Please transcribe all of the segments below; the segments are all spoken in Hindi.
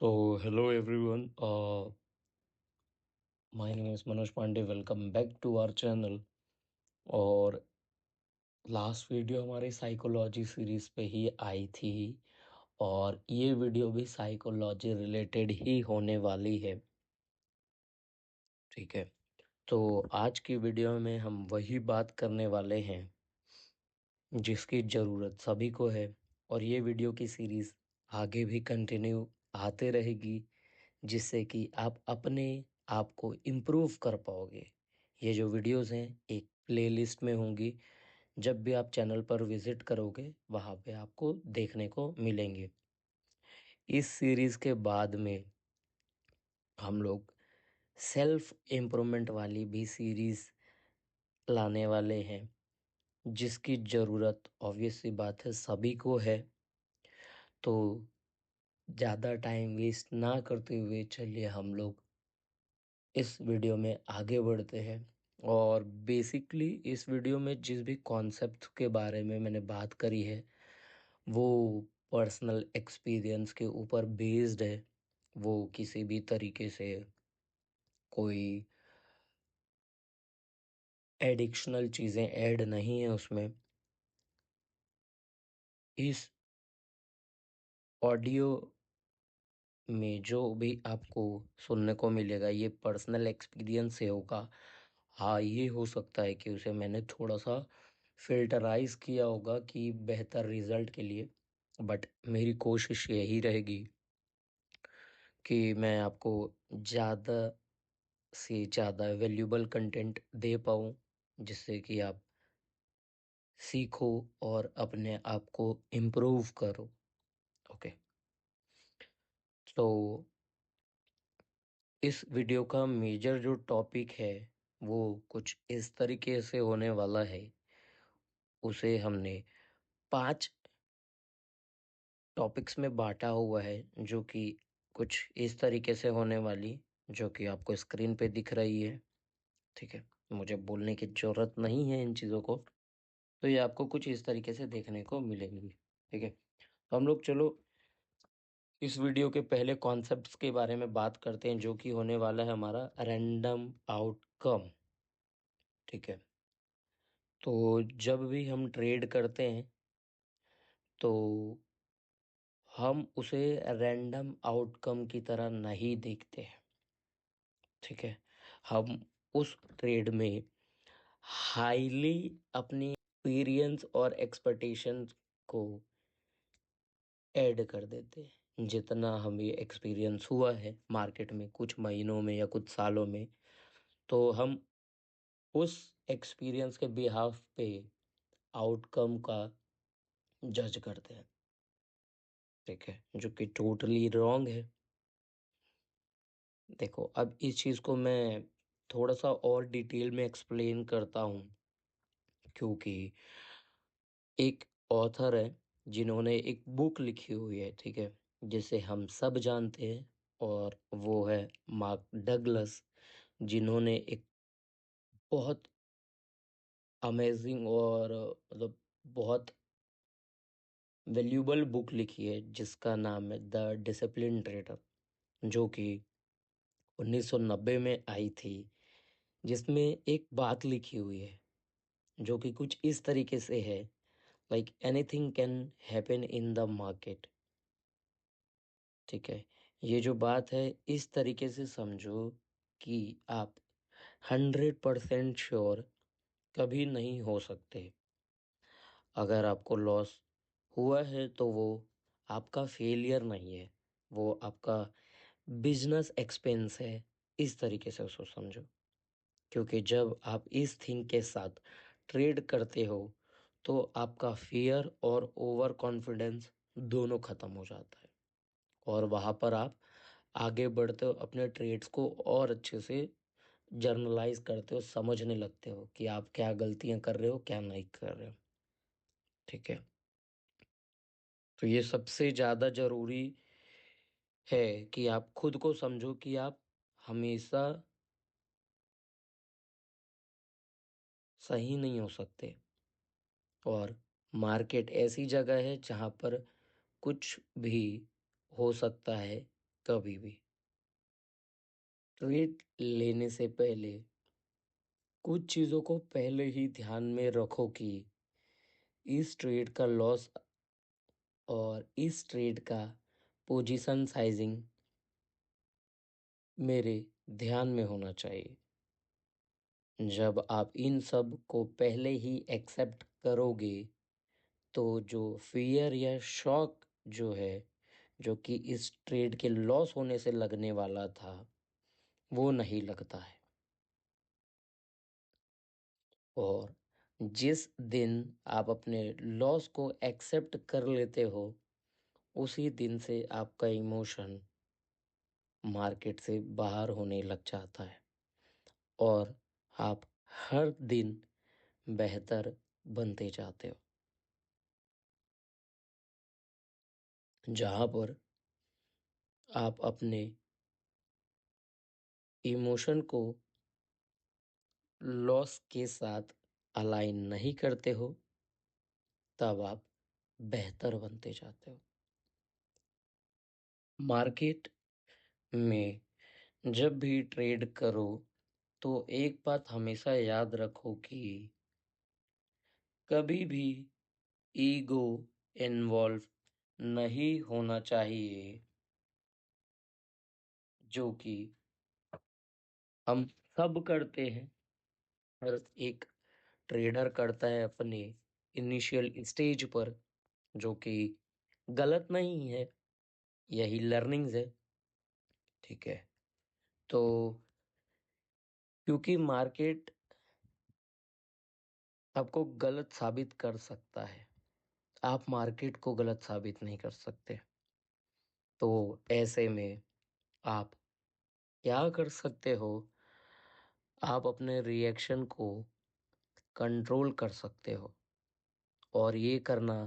So, hello everyone. My name is Manoj Pandey. Welcome back to our channel. और लास्ट वीडियो हमारी साइकोलॉजी सीरीज पे ही आई थी और ये वीडियो भी साइकोलॉजी रिलेटेड ही होने वाली है। ठीक है, तो आज की वीडियो में हम वही बात करने वाले हैं जिसकी ज़रूरत सभी को है। और ये वीडियो की सीरीज आगे भी कंटिन्यू आते रहेगी, जिससे कि आप अपने आप को इम्प्रूव कर पाओगे। ये जो वीडियोस हैं एक प्लेलिस्ट में होंगी, जब भी आप चैनल पर विजिट करोगे वहाँ पे आपको देखने को मिलेंगे। इस सीरीज के बाद में हम लोग सेल्फ इम्प्रूवमेंट वाली भी सीरीज लाने वाले हैं, जिसकी ज़रूरत ऑब्वियस सी बात है सभी को है। तो ज़्यादा टाइम वेस्ट ना करते हुए चलिए हम लोग इस वीडियो में आगे बढ़ते हैं। और बेसिकली इस वीडियो में जिस भी कॉन्सेप्ट के बारे में मैंने बात करी है वो पर्सनल एक्सपीरियंस के ऊपर बेस्ड है। वो किसी भी तरीके से कोई एडिक्शनल चीज़ें ऐड नहीं है उसमें। इस ऑडियो में जो भी आपको सुनने को मिलेगा ये पर्सनल एक्सपीरियंस से होगा। हाँ, ये हो सकता है कि उसे मैंने थोड़ा सा फिल्टराइज किया होगा कि बेहतर रिजल्ट के लिए, बट मेरी कोशिश यही रहेगी कि मैं आपको ज़्यादा से ज़्यादा वैल्यूबल कंटेंट दे पाऊँ, जिससे कि आप सीखो और अपने आप को इम्प्रूव करो। ओके, तो इस वीडियो का मेजर जो टॉपिक है वो कुछ इस तरीके से होने वाला है। उसे हमने 5 टॉपिक्स में बांटा हुआ है, जो कि कुछ इस तरीके से होने वाली, जो कि आपको स्क्रीन पे दिख रही है। ठीक है, मुझे बोलने की ज़रूरत नहीं है इन चीज़ों को। तो ये आपको कुछ इस तरीके से देखने को मिलेंगी। ठीक है, तो हम लोग चलो इस वीडियो के पहले कॉन्सेप्ट्स के बारे में बात करते हैं, जो कि होने वाला है हमारा रैंडम आउटकम। ठीक है, तो जब भी हम ट्रेड करते हैं तो हम उसे रैंडम आउटकम की तरह नहीं देखते हैं। ठीक है, हम उस ट्रेड में हाईली अपनी एक्सपीरियंस और एक्सपेक्टेशंस को ऐड कर देते हैं। जितना हमें एक्सपीरियंस हुआ है मार्केट में कुछ महीनों में या कुछ सालों में, तो हम उस एक्सपीरियंस के बिहाफ पे आउटकम का जज करते हैं। ठीक है, जो कि टोटली रॉन्ग है। देखो, अब इस चीज़ को मैं थोड़ा सा और डिटेल में एक्सप्लेन करता हूँ, क्योंकि एक ऑथर है जिन्होंने एक बुक लिखी हुई है, ठीक है, जिसे हम सब जानते हैं, और वो है मार्क डगलस, जिन्होंने एक बहुत अमेजिंग और मतलब बहुत वैल्यूबल बुक लिखी है जिसका नाम है द डिसिप्लिन ट्रेडर, जो कि 1990 में आई थी। जिसमें एक बात लिखी हुई है जो कि कुछ इस तरीके से है, like anything can happen in the market. ठीक है, ये जो बात है इस तरीके से समझो कि आप 100% श्योर कभी नहीं हो सकते। अगर आपको लॉस हुआ है तो वो आपका फेलियर नहीं है, वो आपका बिजनेस एक्सपेंस है। इस तरीके से उसको समझो, क्योंकि जब आप इस थिंग के साथ ट्रेड करते हो तो आपका फियर और ओवर कॉन्फिडेंस दोनों खत्म हो जाता है, और वहाँ पर आप आगे बढ़ते हो, अपने ट्रेड्स को और अच्छे से जर्नलाइज करते हो, समझने लगते हो कि आप क्या गलतियां कर रहे हो क्या नहीं कर रहे हो। ठीक है, तो ये सबसे ज़्यादा ज़रूरी है कि आप खुद को समझो कि आप हमेशा सही नहीं हो सकते, और मार्केट ऐसी जगह है जहाँ पर कुछ भी हो सकता है कभी भी ट्रेड लेने से पहले कुछ चीज़ों को पहले ही ध्यान में रखो कि इस ट्रेड का लॉस और इस ट्रेड का पोजीशन साइजिंग मेरे ध्यान में होना चाहिए। जब आप इन सब को पहले ही एक्सेप्ट करोगे तो जो फियर या शॉक जो है, जो कि इस ट्रेड के लॉस होने से लगने वाला था, वो नहीं लगता है। और जिस दिन आप अपने लॉस को एक्सेप्ट कर लेते हो, उसी दिन से आपका इमोशन मार्केट से बाहर होने लग जाता है और आप हर दिन बेहतर बनते जाते हो। जहाँ पर आप अपने इमोशन को लॉस के साथ अलाइन नहीं करते हो, तब आप बेहतर बनते जाते हो। मार्केट में जब भी ट्रेड करो तो एक बात हमेशा याद रखो कि कभी भी ईगो इन्वॉल्व नहीं होना चाहिए, जो कि हम सब करते हैं। हर एक ट्रेडर करता है अपने इनिशियल स्टेज पर, जो कि गलत नहीं है, यही लर्निंग्स है। ठीक है, तो क्योंकि मार्केट आपको गलत साबित कर सकता है, आप मार्केट को गलत साबित नहीं कर सकते। तो ऐसे में आप क्या कर सकते हो, आप अपने रिएक्शन को कंट्रोल कर सकते हो और ये करना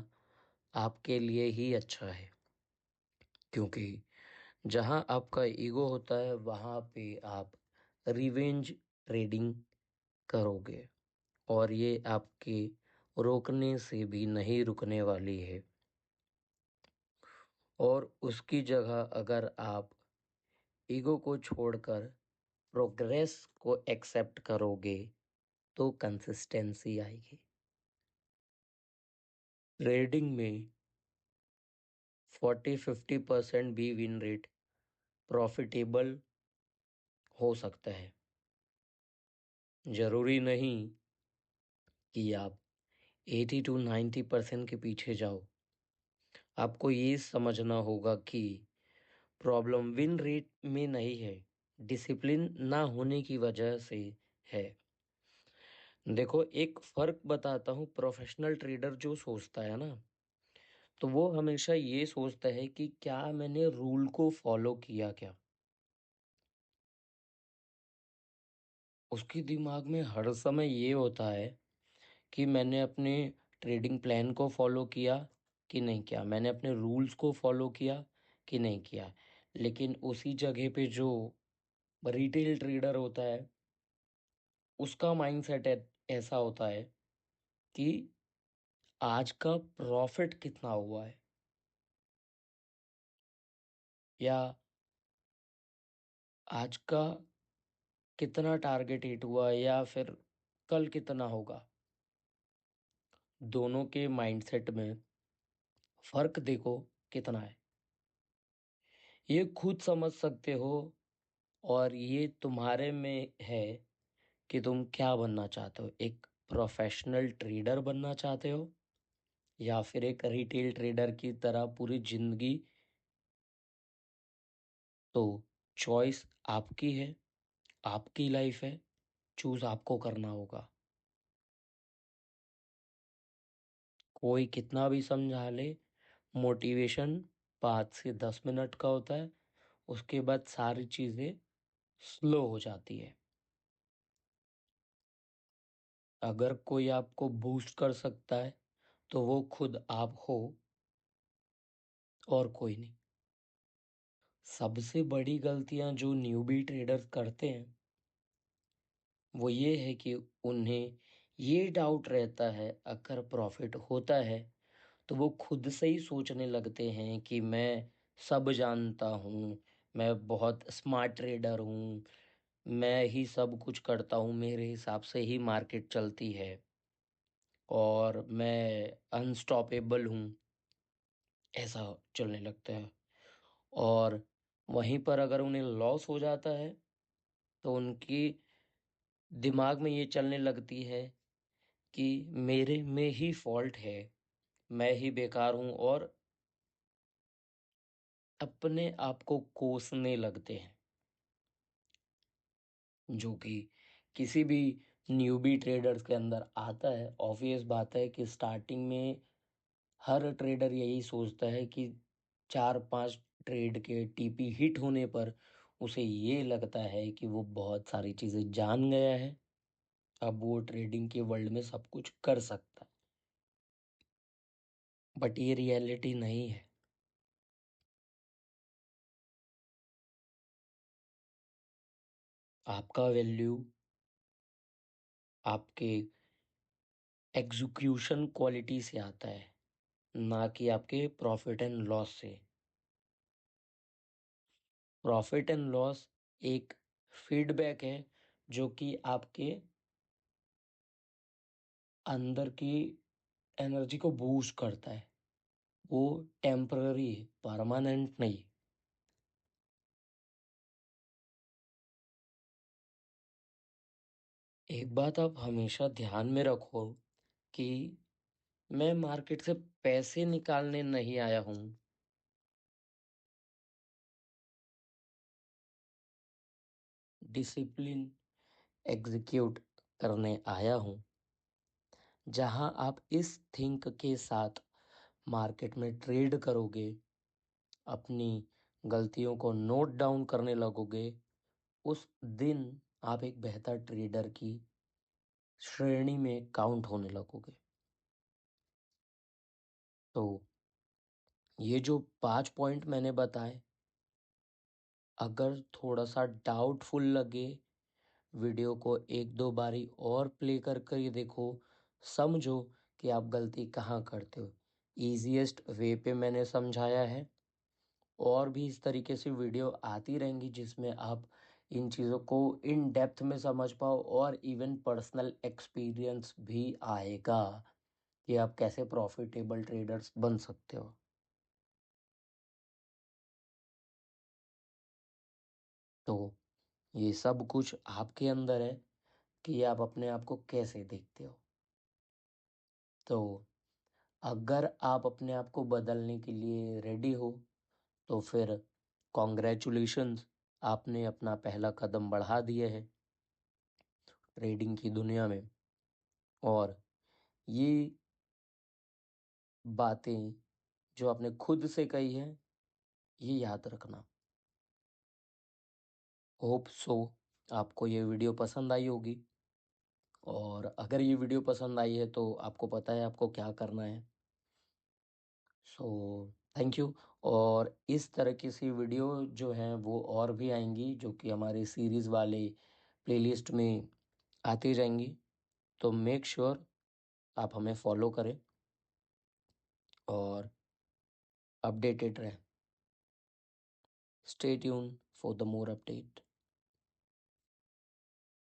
आपके लिए ही अच्छा है, क्योंकि जहां आपका ईगो होता है वहां पे आप रिवेंज ट्रेडिंग करोगे और ये आपके रोकने से भी नहीं रुकने वाली है। और उसकी जगह अगर आप ईगो को छोड़कर प्रोग्रेस को एक्सेप्ट करोगे तो कंसिस्टेंसी आएगी। ट्रेडिंग में 40-50% भी विन रेट प्रॉफिटेबल हो सकता है। जरूरी नहीं कि आप 80-90% के पीछे जाओ। आपको ये समझना होगा कि प्रॉब्लम विन रेट में नहीं है, डिसिप्लिन ना होने की वजह से है। देखो, एक फर्क बताता हूँ। प्रोफेशनल ट्रेडर जो सोचता है ना, तो वो हमेशा ये सोचता है कि क्या मैंने रूल को फॉलो किया क्या। उसके दिमाग में हर समय ये होता है कि मैंने अपने ट्रेडिंग प्लान को फॉलो किया कि नहीं किया, मैंने अपने रूल्स को फॉलो किया कि नहीं किया। लेकिन उसी जगह पे जो रिटेल ट्रेडर होता है, उसका माइंडसेट ऐसा होता है कि आज का प्रॉफिट कितना हुआ है, या आज का कितना टारगेट हिट हुआ है, या फिर कल कितना होगा। दोनों के माइंडसेट में फर्क देखो कितना है, ये खुद समझ सकते हो। और ये तुम्हारे में है कि तुम क्या बनना चाहते हो, एक प्रोफेशनल ट्रेडर बनना चाहते हो या फिर एक रिटेल ट्रेडर की तरह पूरी जिंदगी। तो चॉइस आपकी है, आपकी लाइफ है, चूज आपको करना होगा। कोई कितना भी समझा ले, मोटिवेशन 5 से 10 मिनट का होता है, उसके बाद सारी चीजें स्लो हो जाती है। अगर कोई आपको बूस्ट कर सकता है तो वो खुद आप हो और कोई नहीं। सबसे बड़ी गलतियां जो न्यूबी ट्रेडर्स करते हैं वो ये है कि उन्हें ये डाउट रहता है, अगर प्रॉफिट होता है तो वो खुद से ही सोचने लगते हैं कि मैं सब जानता हूँ, मैं बहुत स्मार्ट ट्रेडर हूँ, मैं ही सब कुछ करता हूँ, मेरे हिसाब से ही मार्केट चलती है और मैं अनस्टॉपेबल हूँ, ऐसा चलने लगता है। और वहीं पर अगर उन्हें लॉस हो जाता है तो उनकी दिमाग में ये चलने लगती है कि मेरे में ही फॉल्ट है, मैं ही बेकार हूँ, और अपने आप को कोसने लगते हैं, जो कि किसी भी न्यूबी ट्रेडर्स के अंदर आता है। ऑब्वियस बात है कि स्टार्टिंग में हर ट्रेडर यही सोचता है कि 4-5 ट्रेड के टीपी हिट होने पर उसे ये लगता है कि वो बहुत सारी चीज़ें जान गया है, अब वो ट्रेडिंग के वर्ल्ड में सब कुछ कर सकता है। बट ये रियलिटी नहीं है। आपका वैल्यू आपके एग्जीक्यूशन क्वालिटी से आता है, ना कि आपके प्रॉफिट एंड लॉस से। प्रॉफिट एंड लॉस एक फीडबैक है जो कि आपके अंदर की एनर्जी को बूस्ट करता है। वो टेम्पररी है, परमानेंट नहीं। एक बात आप हमेशा ध्यान में रखो कि मैं मार्केट से पैसे निकालने नहीं आया हूँ, डिसिप्लिन एग्जीक्यूट करने आया हूँ। जहां आप इस थिंक के साथ मार्केट में ट्रेड करोगे, अपनी गलतियों को नोट डाउन करने लगोगे, उस दिन आप एक बेहतर ट्रेडर की श्रेणी में काउंट होने लगोगे। तो ये जो 5 पॉइंट मैंने बताए, अगर थोड़ा सा डाउटफुल लगे, वीडियो को एक दो बारी और प्ले कर ये देखो, समझो कि आप गलती कहाँ करते हो। ईजीएस्ट वे पे मैंने समझाया है, और भी इस तरीके से वीडियो आती रहेंगी जिसमें आप इन चीज़ों को इन डेप्थ में समझ पाओ, और इवन पर्सनल एक्सपीरियंस भी आएगा कि आप कैसे प्रॉफिटेबल ट्रेडर्स बन सकते हो। तो ये सब कुछ आपके अंदर है कि आप अपने आप को कैसे देखते हो। तो अगर आप अपने आप को बदलने के लिए रेडी हो तो फिर कॉन्ग्रेचुलेशंस, आपने अपना पहला कदम बढ़ा दिया है ट्रेडिंग की दुनिया में। और ये बातें जो आपने खुद से कही है, ये याद रखना। होप सो आपको ये वीडियो पसंद आई होगी, और अगर ये वीडियो पसंद आई है तो आपको पता है आपको क्या करना है। So thank you. और इस तरह की सी वीडियो जो हैं वो और भी आएंगी, जो कि हमारे सीरीज़ वाले प्लेलिस्ट में आती जाएंगी। तो मेक श्योर आप हमें फॉलो करें और अपडेटेड रहें। Stay tune for the more update.